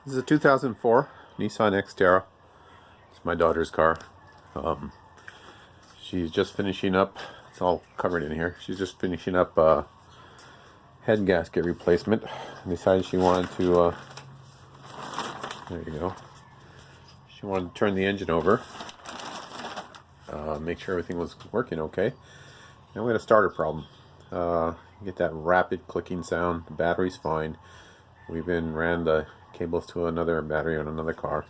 This is a 2004 Nissan Xterra. It's my daughter's car. She's just finishing up, it's all covered in here, she's just finishing up head gasket replacement. Decided she wanted to, there you go, she wanted to turn the engine over, make sure everything was working okay. And we had a starter problem. Get that rapid clicking sound. The battery's fine. We even ran the cables to another battery on another car.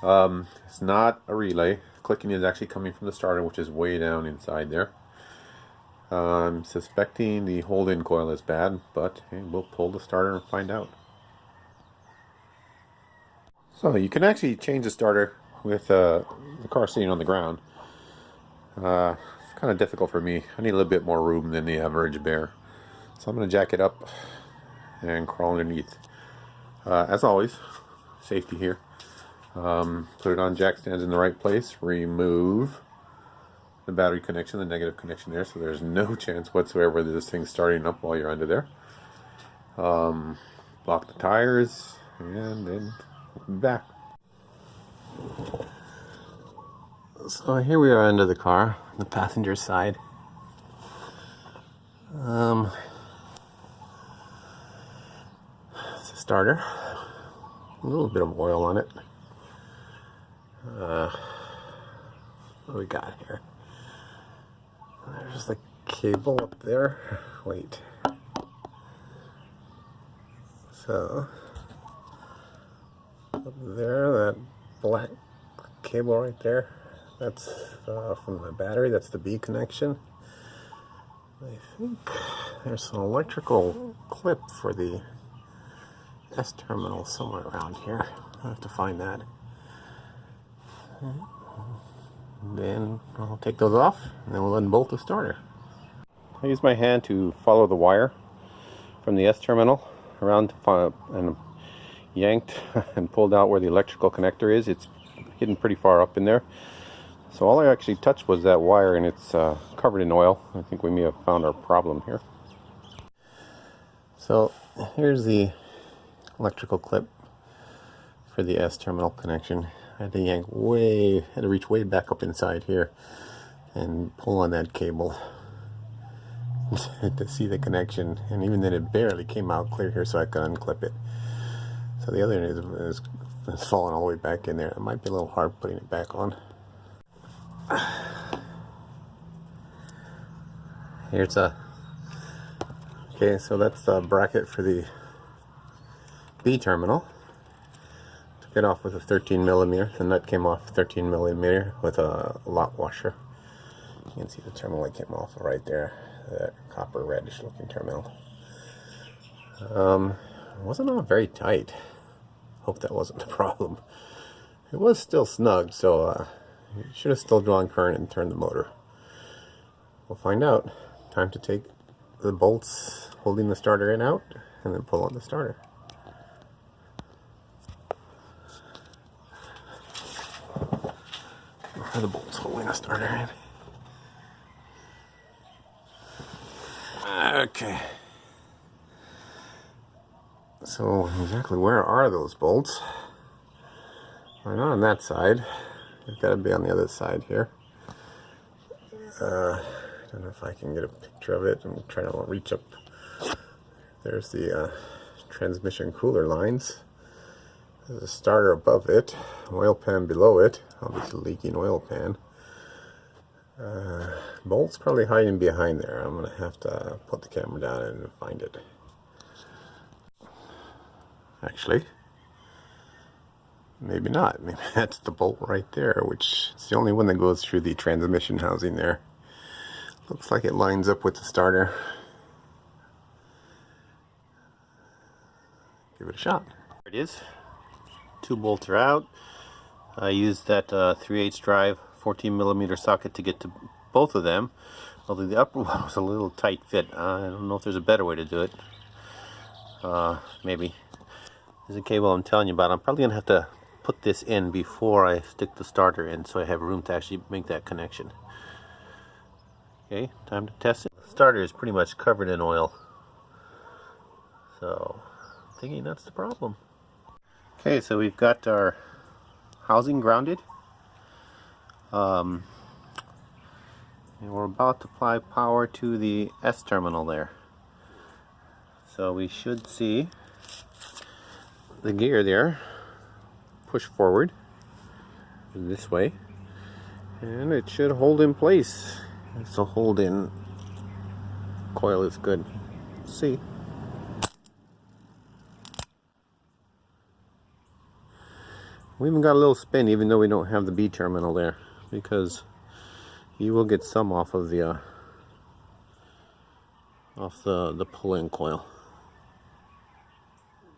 It's not a relay. Clicking is actually coming from the starter, which is way down inside there. I'm suspecting the hold-in coil is bad, but hey, we'll pull the starter and find out. So you can actually change the starter with the car sitting on the ground. It's kind of difficult for me. I need a little bit more room than the average bear. So I'm going to jack it up and crawl underneath. As always, safety here. Put it on jack stands in the right place. Remove the battery connection, the negative connection there, so there's no chance whatsoever that this thing's starting up while you're under there. Block the tires, and then we'll be back. So here we are under the car, the passenger side. It's a starter. A little bit of oil on it. What do we got here? There's the cable up there. Wait. So, up there, that black cable right there, that's from the battery. That's the B connection. I think there's an electrical clip for the S terminal somewhere around here. I'll have to find that. Then I'll take those off, and then we'll unbolt the starter. I use my hand to follow the wire from the S terminal around and yanked and pulled out where the electrical connector is. It's hidden pretty far up in there. So all I actually touched was that wire, and it's covered in oil. I think we may have found our problem here. So here's the electrical clip for the S terminal connection. I had to reach way back up inside here and pull on that cable to see the connection, and even then it barely came out clear here, so I could unclip it. So the other end is falling all the way back in there. It might be a little hard putting it back on. Here's okay, so that's the bracket for the B terminal. Took it off with a 13 millimeter. The nut came off 13 millimeter with a lock washer. You can see the terminal that came off right there, that copper reddish looking terminal. It wasn't all very tight. Hope that wasn't the problem. It was still snug, so you should have still drawn current and turned the motor. We'll find out. Time to take the bolts holding the starter in out and then pull on the starter. Where are the bolts holding the starter in? Okay. So exactly where are those bolts? They're not on that side. They've got to be on the other side here. I don't know if I can get a picture of it. I'm trying to reach up. There's the transmission cooler lines. There's a starter above it, oil pan below it, obviously leaking oil pan. Bolt's probably hiding behind there. I'm going to have to put the camera down and find it. Actually, maybe not. Maybe that's the bolt right there, which is the only one that goes through the transmission housing there. Looks like it lines up with the starter. Give it a shot. There it is. Two bolts are out. I used that 3/8 drive 14 millimeter socket to get to both of them, although the upper one was a little tight fit. I don't know if there's a better way to do it. Maybe. There's a cable I'm telling you about. I'm probably going to have to put this in before I stick the starter in, so I have room to actually make that connection. Okay, time to test it. The starter is pretty much covered in oil, so I'm thinking that's the problem. Okay, so we've got our housing grounded. And we're about to apply power to the S terminal there. So we should see the gear there push forward in this way, and it should hold in place. So hold in coil is good. Let's see. We even got a little spin even though we don't have the B terminal there, because you will get some off of the pull-in coil.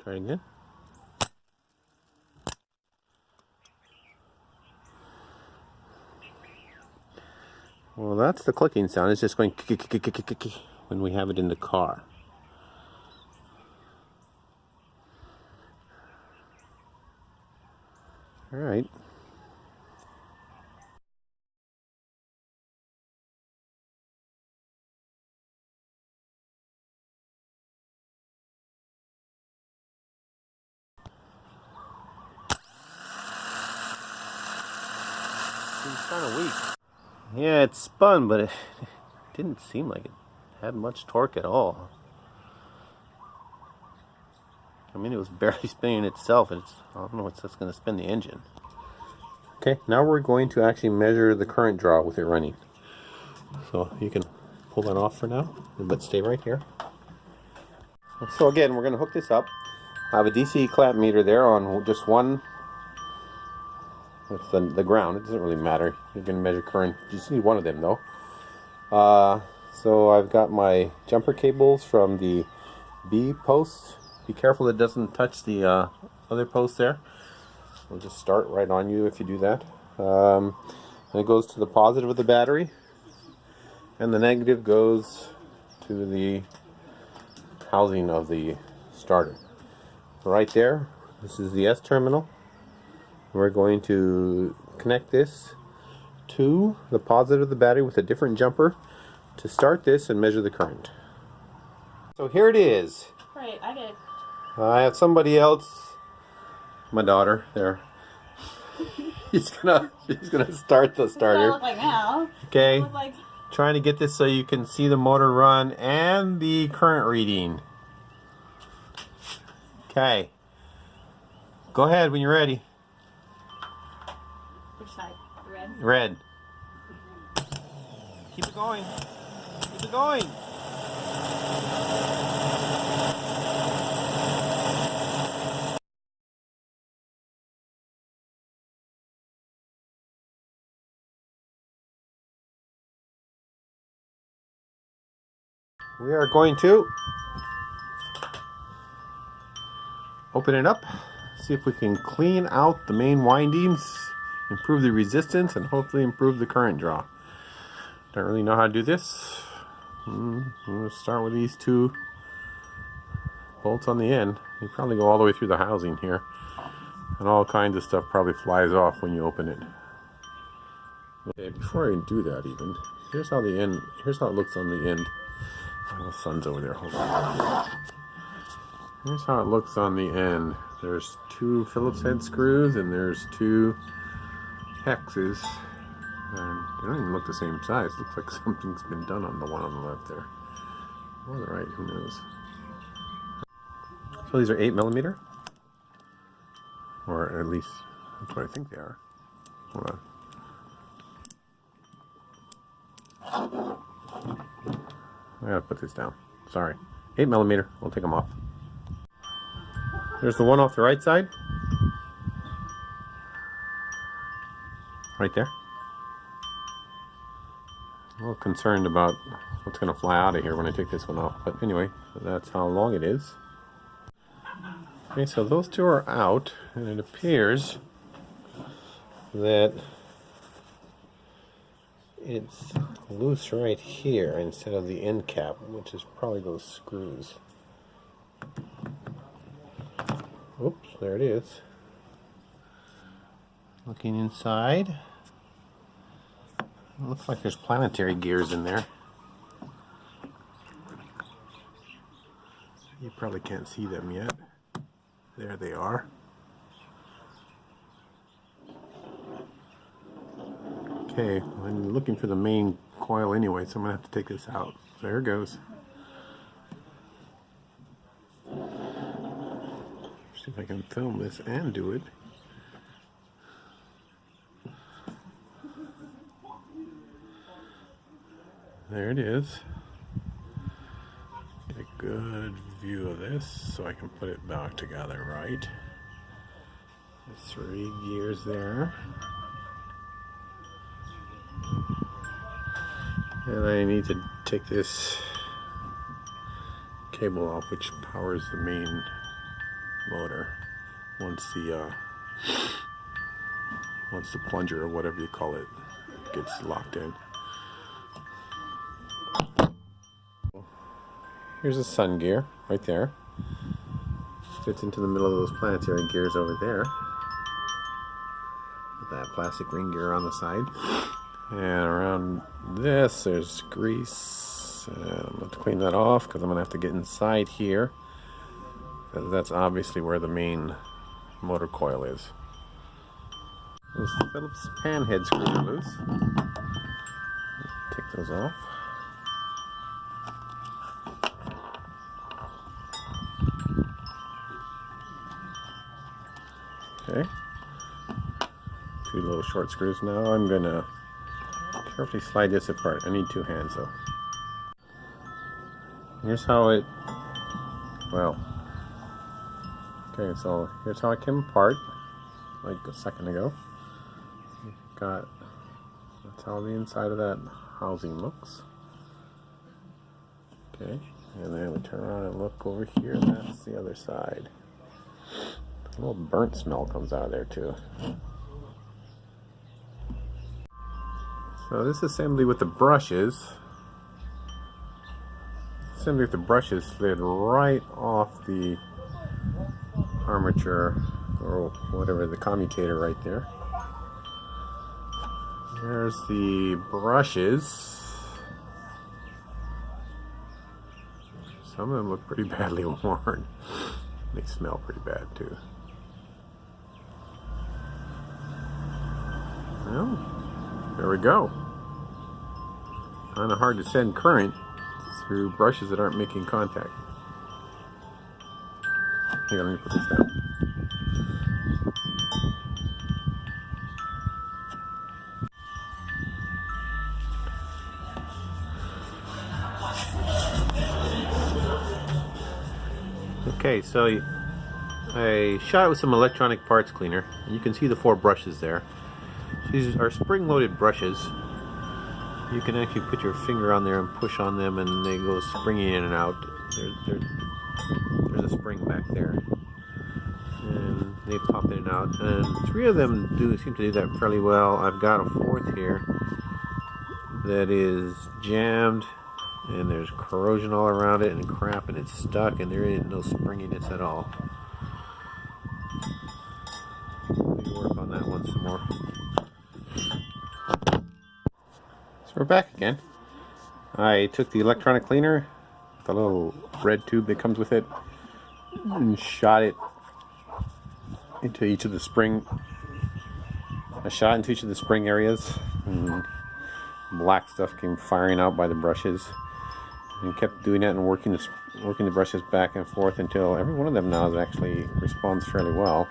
Try it again. Well, that's the clicking sound. It's just going when we have it in the car. All right. Seems kind of weak. Yeah, it spun, but it didn't seem like it had much torque at all. I mean, it was barely spinning itself. I don't know what's going to spin the engine. Okay, now we're going to actually measure the current draw with it running. So you can pull that off for now, but stay right here. So again, we're going to hook this up. I have a DC clamp meter there on just one. That's the ground. It doesn't really matter. You can measure current. You just need one of them though. So I've got my jumper cables from the B post. Be careful it doesn't touch the other post there. It'll just start right on you if you do that. And it goes to the positive of the battery, and the negative goes to the housing of the starter. So right there, this is the S terminal. We're going to connect this to the positive of the battery with a different jumper to start this and measure the current. So here it is. Right, I did. I have somebody else, my daughter, there. she's gonna start the starter. What I look like now. Okay. Look like... Trying to get this so you can see the motor run and the current reading. Okay. Go ahead when you're ready. Which side? Red? Red. Keep it going. Keep it going. We are going to open it up, see if we can clean out the main windings, improve the resistance, and hopefully improve the current draw. Don't really know how to do this. I'm going to start with these two bolts on the end. You probably go all the way through the housing here, and all kinds of stuff probably flies off when you open it. Okay, before I do that even, here's how it looks on the end. Oh, the sun's over there. Hold on. Here's how it looks on the end. There's two Phillips head screws and there's two hexes. They don't even look the same size. Looks like something's been done on the one on the left there. Or the right, who knows. So these are 8mm. Or at least, that's what I think they are. Hold on. I gotta put this down. Sorry. 8mm. We'll take them off. There's the one off the right side. Right there. A little concerned about what's going to fly out of here when I take this one off. But anyway, that's how long it is. Okay, so those two are out. And it appears that it's loose right here instead of the end cap, which is probably those screws. Oops, there it is. Looking inside, it looks like there's planetary gears in there. You probably can't see them yet. There they are. Okay, I'm looking for the main coil anyway, so I'm gonna have to take this out. There it goes. See if I can film this and do it. There it is. Get a good view of this so I can put it back together right. There's 3 gears there. And I need to take this cable off, which powers the main motor once the plunger or whatever you call it gets locked in. Here's a sun gear right there. Fits into the middle of those planetary gears over there. With that plastic ring gear on the side. And around this, there's grease. I'm going to have to clean that off because I'm going to have to get inside here. Because that's obviously where the main motor coil is. Those Phillips pan head screws are loose. Take those off. Okay. 2 little short screws. Now I'm going to carefully slide this apart. I need 2 hands though. Here's how it, well, okay, so here's how it came apart, like a second ago. That's how the inside of that housing looks. Okay, and then we turn around and look over here, that's the other side. A little burnt smell comes out of there too. So this assembly with the brushes, slid right off the armature or whatever, the commutator right there. There's the brushes. Some of them look pretty badly worn. They smell pretty bad too. Well, there we go. Kind of hard to send current through brushes that aren't making contact. Here, let me put this down. Okay, so I shot it with some electronic parts cleaner, and you can see the 4 brushes there. These are spring-loaded brushes. You can actually put your finger on there and push on them, and they go springing in and out. There's a spring back there, and they pop in and out. And 3 of them seem to do that fairly well. I've got a 4th here that is jammed, and there's corrosion all around it and crap, and it's stuck, and there ain't no springiness at all. Maybe work on that one some more. So we're back again. I took the electronic cleaner, the little red tube that comes with it, and shot it into each of the spring. I shot into each of the spring areas, and black stuff came firing out by the brushes. And kept doing that and working the brushes back and forth until every one of them now actually responds fairly well.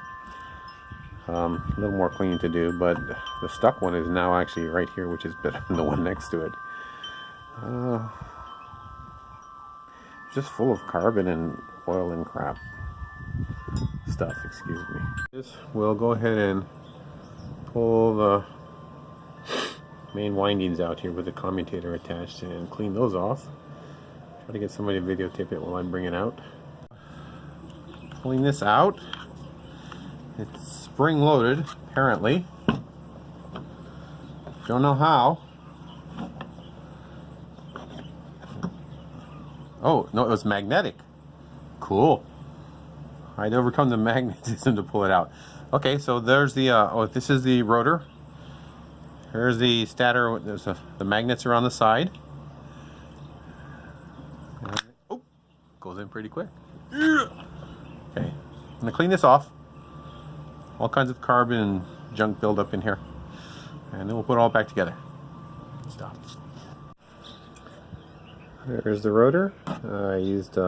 A little more cleaning to do, but the stuck one is now actually right here, which is better than the one next to it. Just full of carbon and oil and crap stuff, excuse me. We'll go ahead and pull the main windings out here with the commutator attached and clean those off. Try to get somebody to videotape it while I'm bringing it out. Pulling this out. It's spring loaded, apparently. Don't know how. Oh, no, it was magnetic. Cool. I had to overcome the magnetism to pull it out. Okay, so there's the, this is the rotor. Here's the stator. The magnets are on the side. Oh, goes in pretty quick. Okay, I'm gonna clean this off. All kinds of carbon and junk buildup in here. and then we'll put it all back together. Stop. There's the rotor. I used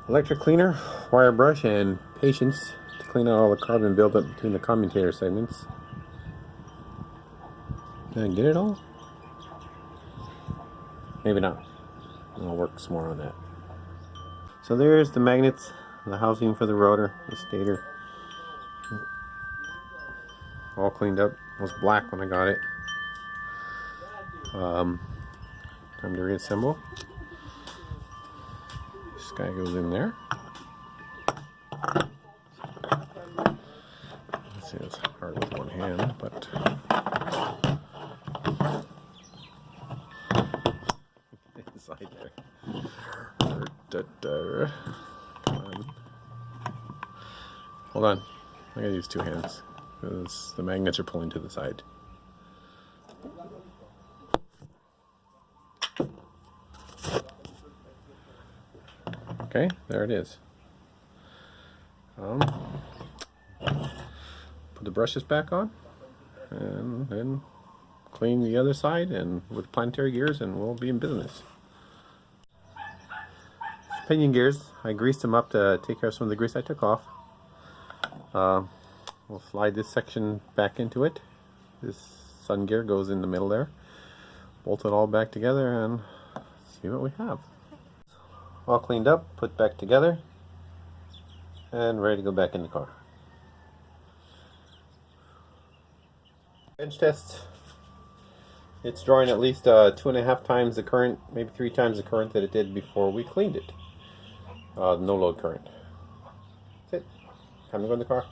electric cleaner, wire brush, and patience to clean out all the carbon buildup between the commutator segments. Did I get it all? Maybe not. I'll work some more on that. So there's the magnets, the housing for the rotor, the stator. All cleaned up. It was black when I got it. Time to reassemble. This guy goes in there. Let's see, it's hard with one hand, but inside there. Come on. Hold on. I gotta use two hands because the magnets are pulling to the side. Okay, there it is. Put the brushes back on, and then clean the other side, and with planetary gears, and we'll be in business. Pinion gears, I greased them up to take care of some of the grease I took off. We'll slide this section back into it. This sun gear goes in the middle there. Bolt it all back together and see what we have. All cleaned up, put back together, and ready to go back in the car. Bench test. It's drawing at least 2.5 times the current, maybe 3 times the current that it did before we cleaned it. No load current. That's it. Time to go in the car.